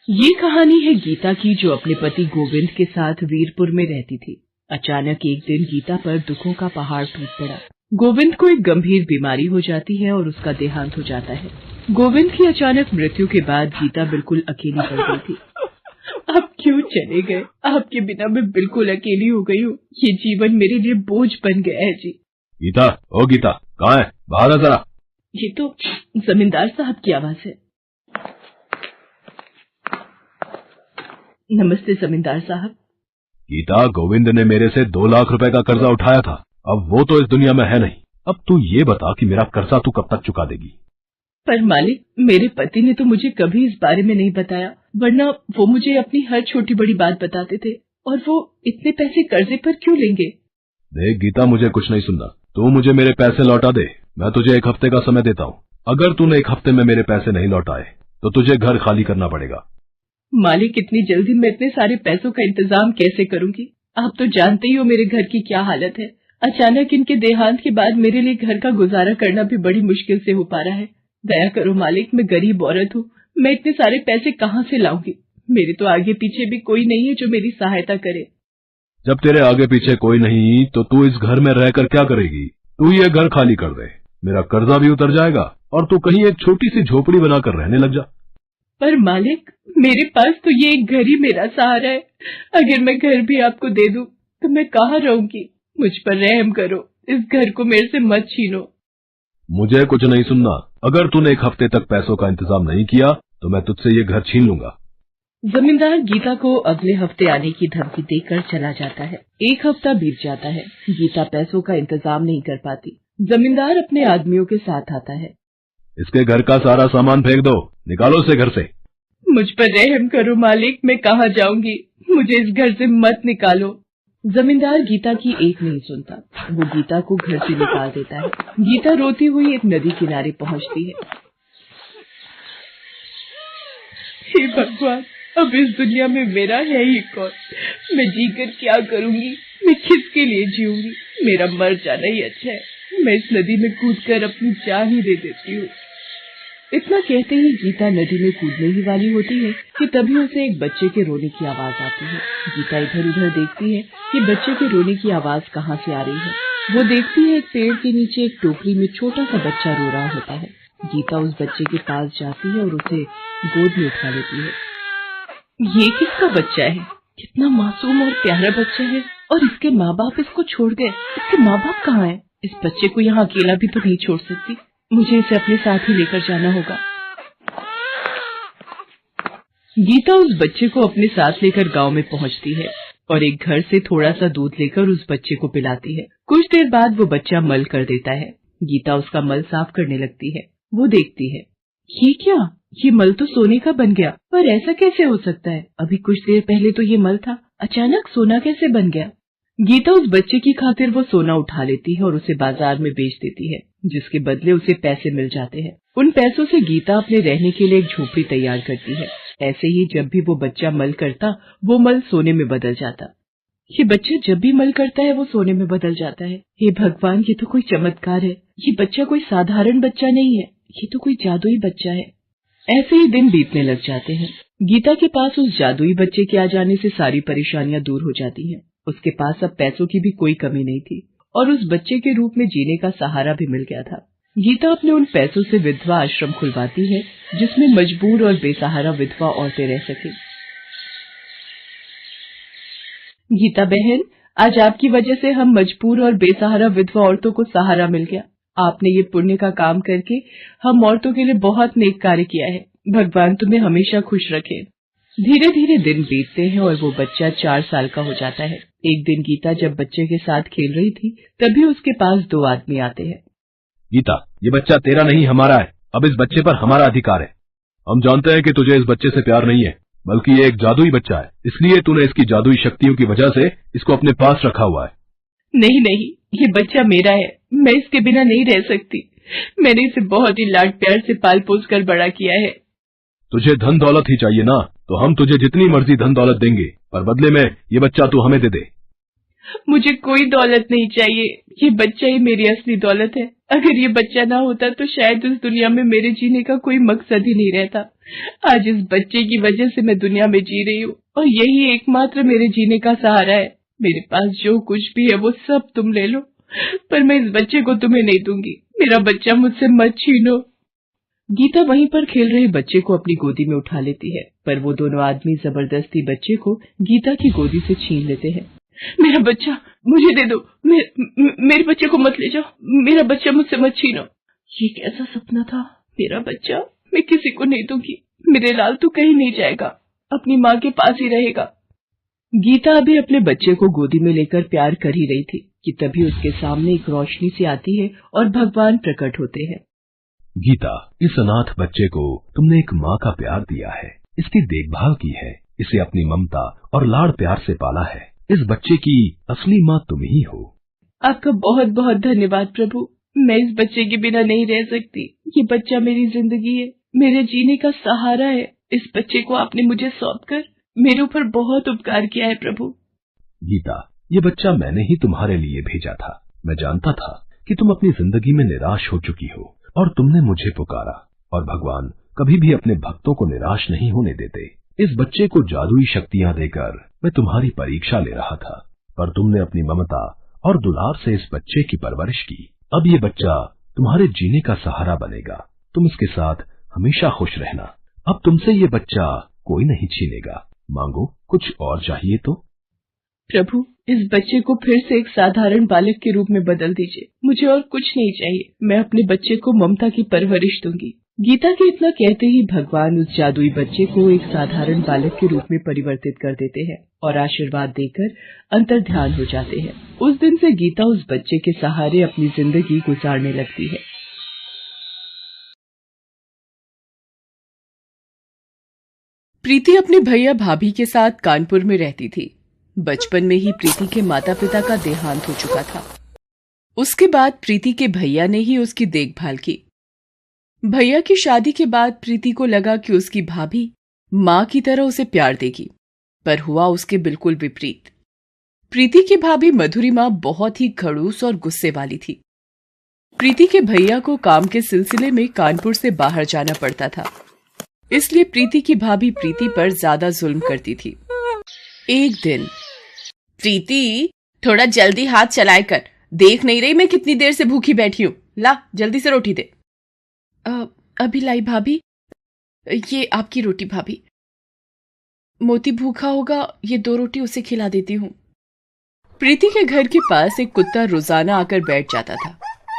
ये कहानी है गीता की, जो अपने पति गोविंद के साथ वीरपुर में रहती थी। अचानक एक दिन गीता पर दुखों का पहाड़ टूट पड़ा। गोविंद को एक गंभीर बीमारी हो जाती है और उसका देहांत हो जाता है। गोविंद की अचानक मृत्यु के बाद गीता बिल्कुल अकेली पड़ गई थी। आप क्यों चले गए? आपके बिना मैं बिल्कुल अकेली हो गई हूँ। ये जीवन मेरे लिए बोझ बन गया है जी। गीता, ओ गीता, कहाँ है? बाहर आ जरा। ये तो जमींदार साहब की आवाज है। नमस्ते जमींदार साहब। गीता, गोविंद ने मेरे से 2 लाख रुपए का कर्जा उठाया था। अब वो तो इस दुनिया में है नहीं। अब तू ये बता कि मेरा कर्जा तू कब तक चुका देगी? पर मालिक, मेरे पति ने तो मुझे कभी इस बारे में नहीं बताया, वरना वो मुझे अपनी हर छोटी बड़ी बात बताते थे। और वो इतने पैसे कर्जे पर क्यों लेंगे? देख गीता, मुझे कुछ नहीं सुनना। तू मुझे मेरे पैसे लौटा दे। मैं तुझे 1 हफ्ते का समय देता हूँ। अगर तूने 1 हफ्ते में मेरे पैसे नहीं लौटाए तो तुझे घर खाली करना पड़ेगा। मालिक, इतनी जल्दी मैं इतने सारे पैसों का इंतजाम कैसे करूंगी? आप तो जानते ही हो मेरे घर की क्या हालत है। अचानक इनके देहांत के बाद मेरे लिए घर का गुजारा करना भी बड़ी मुश्किल से हो पा रहा है। दया करो मालिक, मैं गरीब औरत हूँ। मैं इतने सारे पैसे कहाँ से लाऊंगी? मेरे तो आगे पीछे भी कोई नहीं है जो मेरी सहायता करे। जब तेरे आगे पीछे कोई नहीं तो तू इस घर में रहकर क्या करेगी? तू ये घर खाली कर दे, मेरा कर्जा भी उतर जाएगा और तू कहीं एक छोटी सी झोपड़ी बनाकर रहने लग जा। पर मालिक, मेरे पास तो ये एक घर ही मेरा सहारा है। अगर मैं घर भी आपको दे दूं तो मैं कहाँ रहूंगी? मुझ पर रहम करो, इस घर को मेरे से मत छीनो। मुझे कुछ नहीं सुनना। अगर तूने 1 हफ्ते तक पैसों का इंतजाम नहीं किया तो मैं तुझसे ये घर छीन लूंगा। जमींदार गीता को अगले हफ्ते आने की धमकी देकर चला जाता है। 1 हफ्ता बीत जाता है। गीता पैसों का इंतजाम नहीं कर पाती। जमींदार अपने आदमियों के साथ आता है। इसके घर का सारा सामान फेंक दो, निकालो इसे घर से। मुझ पर रहम करो मालिक, मैं कहाँ जाऊंगी? मुझे इस घर से मत निकालो। जमींदार गीता की एक नहीं सुनता। वो गीता को घर से निकाल देता है। गीता रोती हुई एक नदी किनारे पहुंचती है। हे भगवान, अब इस दुनिया में मेरा है ही कौन? मैं जीकर क्या करूंगी? मैं किसके लिए जीऊंगी? मेरा मर जाना ही अच्छा है। मैं इस नदी में कूदकर अपनी जान ही दे देती हूँ। इतना कहते ही गीता नदी में कूदने ही वाली होती है कि तभी उसे एक बच्चे के रोने की आवाज आती है। गीता इधर उधर देखती है कि बच्चे के रोने की आवाज कहाँ से आ रही है। वो देखती है एक पेड़ के नीचे एक टोकरी में छोटा सा बच्चा रो रहा होता है। गीता उस बच्चे के पास जाती है और उसे गोद में उठा लेती है। ये किसका बच्चा है? कितना मासूम और प्यारा बच्चा है। और इसके माँ बाप इसको छोड़ गए। इसके माँ बाप कहाँ हैं? इस बच्चे को यहाँ अकेला भी तो नहीं छोड़ सकती। मुझे इसे अपने साथ ही लेकर जाना होगा। गीता उस बच्चे को अपने साथ लेकर गांव में पहुंचती है और एक घर से थोड़ा सा दूध लेकर उस बच्चे को पिलाती है। कुछ देर बाद वो बच्चा मल कर देता है। गीता उसका मल साफ करने लगती है। वो देखती है, ये क्या? ये मल तो सोने का बन गया। पर ऐसा कैसे हो सकता है? अभी कुछ देर पहले तो ये मल था, अचानक सोना कैसे बन गया? गीता उस बच्चे की खातिर वो सोना उठा लेती है और उसे बाजार में बेच देती है, जिसके बदले उसे पैसे मिल जाते हैं। उन पैसों से गीता अपने रहने के लिए एक झोपड़ी तैयार करती है। ऐसे ही जब भी वो बच्चा मल करता, वो मल सोने में बदल जाता। ये बच्चा जब भी मल करता है वो सोने में बदल जाता है। हे भगवान, ये तो कोई चमत्कार है। ये बच्चा कोई साधारण बच्चा नहीं है, ये तो कोई जादुई बच्चा है। ऐसे ही दिन बीतने लग जाते हैं। गीता के पास उस जादुई बच्चे के आ जाने से सारी परेशानियां दूर हो जाती हैं। उसके पास अब पैसों की भी कोई कमी नहीं थी और उस बच्चे के रूप में जीने का सहारा भी मिल गया था। गीता अपने उन पैसों से विधवा आश्रम खुलवाती है, जिसमें मजबूर और बेसहारा विधवा औरतें रह सके। गीता बहन, आज आपकी वजह से हम मजबूर और बेसहारा विधवा औरतों को सहारा मिल गया। आपने ये पुण्य का काम करके हम औरतों के लिए बहुत नेक कार्य किया है। भगवान तुम्हें हमेशा खुश रखे। धीरे धीरे दिन बीतते हैं और वो बच्चा 4 साल का हो जाता है। एक दिन गीता जब बच्चे के साथ खेल रही थी, तभी उसके पास 2 आदमी आते हैं। गीता, ये बच्चा तेरा नहीं हमारा है। अब इस बच्चे पर हमारा अधिकार है। हम जानते हैं कि तुझे इस बच्चे से प्यार नहीं है, बल्कि ये एक जादुई बच्चा है, इसलिए तूने इसकी जादुई शक्तियों की वजह से इसको अपने पास रखा हुआ है। नहीं नहीं, ये बच्चा मेरा है। मैं इसके बिना नहीं रह सकती। मैंने इसे बहुत ही लाड प्यार से पाल पोस कर बड़ा किया है। तुझे धन दौलत ही चाहिए ना, तो हम तुझे जितनी मर्जी धन दौलत देंगे, पर बदले में ये बच्चा तू हमें दे दे। मुझे कोई दौलत नहीं चाहिए, ये बच्चा ही मेरी असली दौलत है। अगर ये बच्चा ना होता तो शायद इस दुनिया में मेरे जीने का कोई मकसद ही नहीं रहता। आज इस बच्चे की वजह से मैं दुनिया में जी रही हूँ और यही एकमात्र मेरे जीने का सहारा है। मेरे पास जो कुछ भी है वो सब तुम ले लो, पर मैं इस बच्चे को तुम्हें नहीं दूंगी। मेरा बच्चा मुझसे मत छीनो। गीता वहीं पर खेल रहे बच्चे को अपनी गोदी में उठा लेती है, पर वो दोनों आदमी जबरदस्ती बच्चे को गीता की गोदी से छीन लेते हैं। मेरा बच्चा मुझे दे दो, मेरे बच्चे को मत ले जाओ, मेरा बच्चा मुझसे मत छीनो। ये कैसा सपना था? मेरा बच्चा मैं किसी को नहीं दूंगी। मेरे लाल तो कहीं नहीं जाएगा, अपनी माँ के पास ही रहेगा। गीता अभी अपने बच्चे को गोदी में लेकर प्यार कर ही रही थी कि तभी उसके सामने एक रोशनी सी आती है और भगवान प्रकट होते हैं। गीता, इस अनाथ बच्चे को तुमने एक माँ का प्यार दिया है, इसकी देखभाल की है, इसे अपनी ममता और लाड़ प्यार से पाला है। इस बच्चे की असली माँ तुम ही हो। आपका बहुत बहुत धन्यवाद प्रभु। मैं इस बच्चे के बिना नहीं रह सकती। ये बच्चा मेरी जिंदगी है, मेरे जीने का सहारा है। इस बच्चे को आपने मुझे सौंपकर मेरे ऊपर बहुत उपकार किया है प्रभु। गीता, ये बच्चा मैंने ही तुम्हारे लिए भेजा था। मैं जानता था कि तुम अपनी जिंदगी में निराश हो चुकी हो और तुमने मुझे पुकारा, और भगवान कभी भी अपने भक्तों को निराश नहीं होने देते। इस बच्चे को जादुई शक्तियां देकर मैं तुम्हारी परीक्षा ले रहा था, पर तुमने अपनी ममता और दुलार से इस बच्चे की परवरिश की। अब ये बच्चा तुम्हारे जीने का सहारा बनेगा। तुम इसके साथ हमेशा खुश रहना। अब तुमसे ये बच्चा कोई नहीं छीनेगा। मांगो, कुछ और चाहिए तो? प्रभु, इस बच्चे को फिर से एक साधारण बालक के रूप में बदल दीजिए। मुझे और कुछ नहीं चाहिए। मैं अपने बच्चे को ममता की परवरिश दूंगी। गीता के इतना कहते ही भगवान उस जादुई बच्चे को एक साधारण बालक के रूप में परिवर्तित कर देते हैं और आशीर्वाद देकर अंतर्ध्यान हो जाते हैं। उस दिन से गीता उस बच्चे के सहारे अपनी जिंदगी गुजारने लगती है। प्रीति अपने भैया भाभी के साथ कानपुर में रहती थी। बचपन में ही प्रीति के माता पिता का देहांत हो चुका था। उसके बाद प्रीति के भैया ने ही उसकी देखभाल की। भैया की शादी के बाद प्रीति को लगा कि उसकी भाभी मां की तरह उसे प्यार देगी, पर हुआ उसके बिल्कुल विपरीत। प्रीति की भाभी मधुरिमा बहुत ही खड़ूस और गुस्से वाली थी। प्रीति के भैया को काम के सिलसिले में कानपुर से बाहर जाना पड़ता था, इसलिए प्रीति की भाभी प्रीति पर ज्यादा जुल्म करती थी। एक दिन, प्रीति थोड़ा जल्दी हाथ चलाए कर, देख नहीं रही मैं कितनी देर से भूखी बैठी हूँ, ला जल्दी से रोटी दे। अभी लाई भाभी, ये आपकी रोटी भाभी। मोती भूखा होगा, ये 2 रोटी उसे खिला देती हूँ। प्रीति के घर के पास एक कुत्ता रोजाना आकर बैठ जाता था।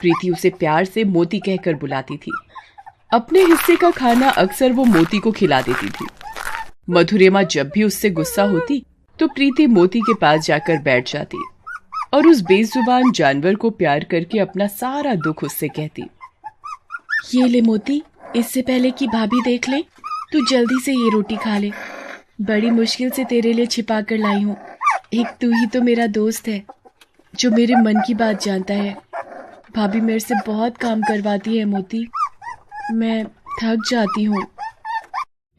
प्रीति उसे प्यार से मोती कहकर बुलाती थी। अपने हिस्से का खाना अक्सर वो मोती को खिला देती थी। मधुरिमा जब भी उससे गुस्सा होती तो प्रीति मोती के पास जाकर बैठ जाती और उस बेजुबान जानवर को प्यार करके अपना सारा दुख उससे कहती। ये ले मोती, इससे पहले कि भाभी देख ले, तू जल्दी से ये रोटी खा ले। बड़ी मुश्किल से तेरे लिए छिपा कर लाई हूँ। एक तू ही तो मेरा दोस्त है जो मेरे मन की बात जानता है। भाभी मेरे से बहुत काम करवाती है मोती, मैं थक जाती हूँ।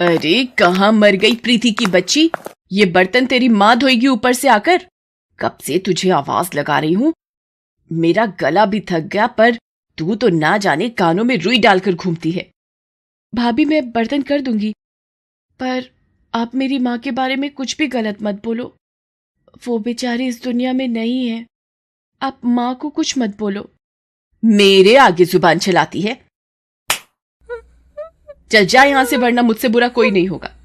अरे कहाँ मर गई प्रीति की बच्ची, ये बर्तन तेरी माँ धोएगी ऊपर से आकर। कब से तुझे आवाज लगा रही हूँ, मेरा गला भी थक गया, पर तू तो ना जाने कानों में रुई डालकर घूमती है। भाभी मैं बर्तन कर दूंगी, पर आप मेरी माँ के बारे में कुछ भी गलत मत बोलो। वो बेचारी इस दुनिया में नहीं है। आप माँ को कुछ मत बोलो। मेरे आगे जुबान चलाती है, चल जा यहां से, वरना मुझसे बुरा कोई नहीं होगा।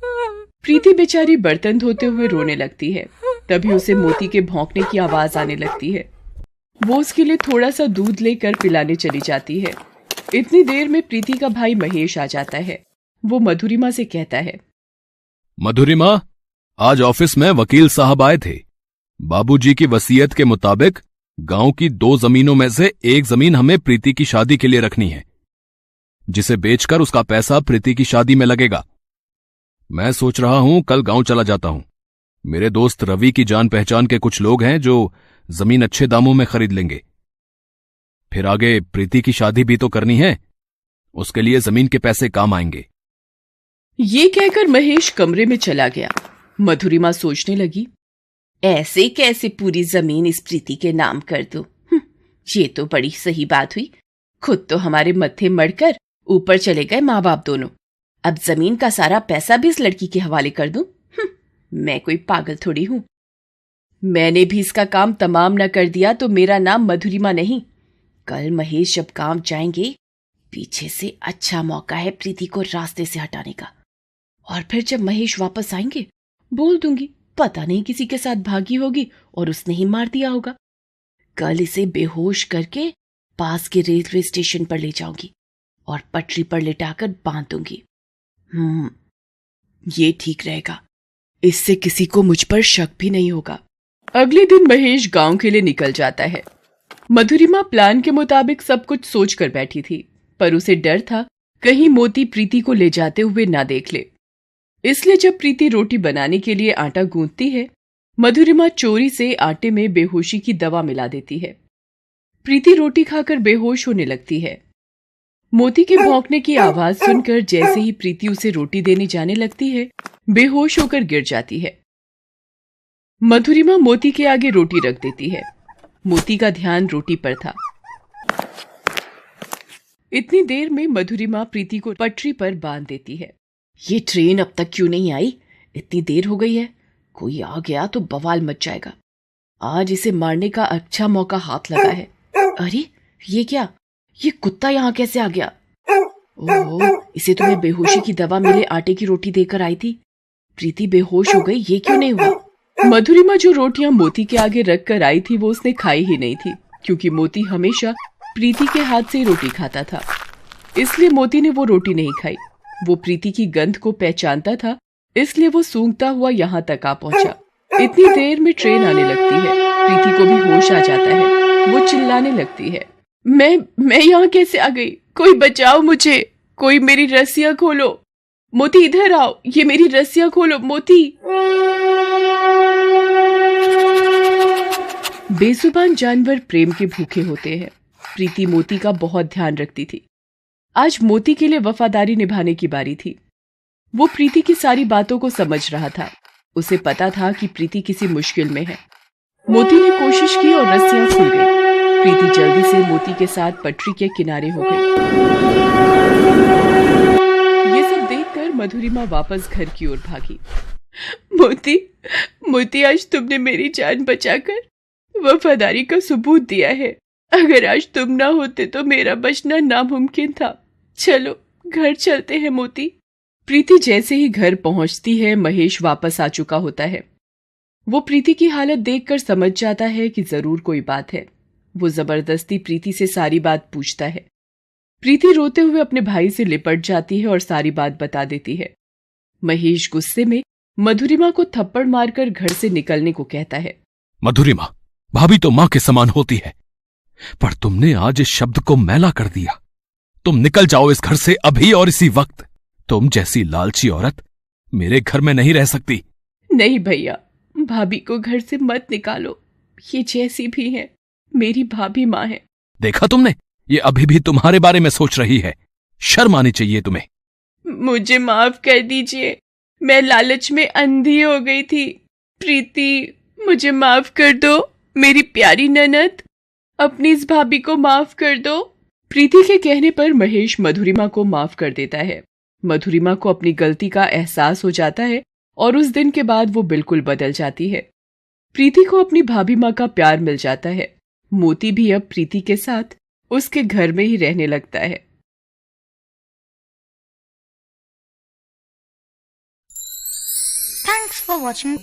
प्रीति बेचारी बर्तन धोते हुए रोने लगती है। तभी उसे मोती के भौंकने की आवाज आने लगती है। वो उसके लिए थोड़ा सा दूध लेकर पिलाने चली जाती है। इतनी देर में प्रीति का भाई महेश आ जाता है। वो मधुरिमा से कहता है, मधुरिमा, आज ऑफिस में वकील साहब आए थे। बाबूजी की वसीयत के मुताबिक गांव की 2 जमीनों में से एक जमीन हमें प्रीति की शादी के लिए रखनी है, जिसे बेचकर उसका पैसा प्रीति की शादी में लगेगा। मैं सोच रहा हूं कल गांव चला जाता हूं। मेरे दोस्त रवि की जान पहचान के कुछ लोग हैं जो जमीन अच्छे दामों में खरीद लेंगे। फिर आगे प्रीति की शादी भी तो करनी है, उसके लिए जमीन के पैसे काम आएंगे। ये कहकर महेश कमरे में चला गया। मधुरिमा सोचने लगी, ऐसे कैसे पूरी जमीन इस प्रीति के नाम कर दूं? ये तो बड़ी सही बात हुई। खुद तो हमारे मत्थे मड़कर ऊपर चले गए माँ बाप दोनों, अब जमीन का सारा पैसा भी इस लड़की के हवाले कर दूं? मैं कोई पागल थोड़ी हूं। मैंने भी इसका काम तमाम न कर दिया तो मेरा नाम मधुरिमा नहीं। कल महेश जब गांव जाएंगे, पीछे से अच्छा मौका है प्रीति को रास्ते से हटाने का। और फिर जब महेश वापस आएंगे, बोल दूंगी पता नहीं किसी के साथ भागी होगी और उसने ही मार दिया होगा। कल इसे बेहोश करके पास के रेलवे स्टेशन पर ले जाऊंगी और पटरी पर लिटाकर बांध दूंगी। ये ठीक रहेगा, इससे किसी को मुझ पर शक भी नहीं होगा। अगले दिन महेश गांव के लिए निकल जाता है। मधुरिमा प्लान के मुताबिक सब कुछ सोच कर बैठी थी, पर उसे डर था कहीं मोती प्रीति को ले जाते हुए ना देख ले। इसलिए जब प्रीति रोटी बनाने के लिए आटा गूंथती है, मधुरिमा चोरी से आटे में बेहोशी की दवा मिला देती है। प्रीति रोटी खाकर बेहोश होने लगती है। मोती के भौंकने की आवाज सुनकर जैसे ही प्रीति उसे रोटी देने जाने लगती है, बेहोश होकर गिर जाती है। मधुरिमा मोती के आगे रोटी रख देती है। मोती का ध्यान रोटी पर था। इतनी देर में मधुरिमा प्रीति को पटरी पर बांध देती है। ये ट्रेन अब तक क्यों नहीं आई? इतनी देर हो गई है, कोई आ गया तो बवाल मच जाएगा। आज इसे मारने का अच्छा मौका हाथ लगा है। अरे ये क्या, ये कुत्ता यहाँ कैसे आ गया? ओह, इसे तो मैं बेहोशी की दवा मिले आटे की रोटी देकर आई थी। प्रीति बेहोश हो गई, ये क्यों नहीं हुआ? मधुरिमा जो रोटियां मोती के आगे रख कर आई थी वो उसने खाई ही नहीं थी, क्योंकि मोती हमेशा प्रीति के हाथ से ही रोटी खाता था। इसलिए मोती ने वो रोटी नहीं खाई। वो प्रीति की गंध को पहचानता था, इसलिए वो सूंघता हुआ यहाँ तक आ पहुंचा। इतनी देर में ट्रेन आने लगती है। प्रीति को भी होश आ जाता है। वो चिल्लाने लगती है, मैं यहाँ कैसे आ गई? कोई बचाओ मुझे, कोई मेरी रस्सियां खोलो। मोती इधर आओ, ये मेरी रस्सियां खोलो मोती। बेजुबान जानवर प्रेम के भूखे होते हैं। प्रीति मोती का बहुत ध्यान रखती थी। आज मोती के लिए वफादारी निभाने की बारी थी। वो प्रीति की सारी बातों को समझ रहा था। उसे पता था कि प्रीति किसी मुश्किल में है। मोती ने कोशिश की और रस्सियां खुल गई। प्रीति जल्दी से मोती के साथ पटरी के किनारे हो गई। ये सब देखकर मधुरिमा वापस घर की ओर भागी। मोती, आज तुमने मेरी जान बचाकर वफादारी का सबूत दिया है। अगर आज तुम ना होते तो मेरा बचना नामुमकिन था। चलो घर चलते हैं मोती। प्रीति जैसे ही घर पहुंचती है, महेश वापस आ चुका होता है। वो प्रीति की हालत देखकर समझ जाता है कि जरूर कोई बात है। वो जबरदस्ती प्रीति से सारी बात पूछता है। प्रीति रोते हुए अपने भाई से लिपट जाती है और सारी बात बता देती है। महेश गुस्से में मधुरिमा को थप्पड़ मारकर घर से निकलने को कहता है। मधुरिमा, भाभी तो मां के समान होती है, पर तुमने आज इस शब्द को मैला कर दिया। तुम निकल जाओ इस घर से अभी और इसी वक्त। तुम जैसी लालची औरत मेरे घर में नहीं रह सकती। नहीं भैया, भाभी को घर से मत निकालो। ये जैसी भी है मेरी भाभी माँ है। देखा तुमने, ये अभी भी तुम्हारे बारे में सोच रही है। शर्म आनी चाहिए तुम्हें। मुझे माफ कर दीजिए, मैं लालच में अंधी हो गई थी। प्रीति, मुझे माफ कर दो। मेरी प्यारी ननद, अपनी इस भाभी को माफ कर दो। प्रीति के कहने पर महेश मधुरिमा को माफ कर देता है। मधुरिमा को अपनी गलती का एहसास हो जाता है और उस दिन के बाद वो बिल्कुल बदल जाती है। प्रीति को अपनी भाभी माँ का प्यार मिल जाता है। मोती भी अब प्रीति के साथ उसके घर में ही रहने लगता है। Thanks for watching.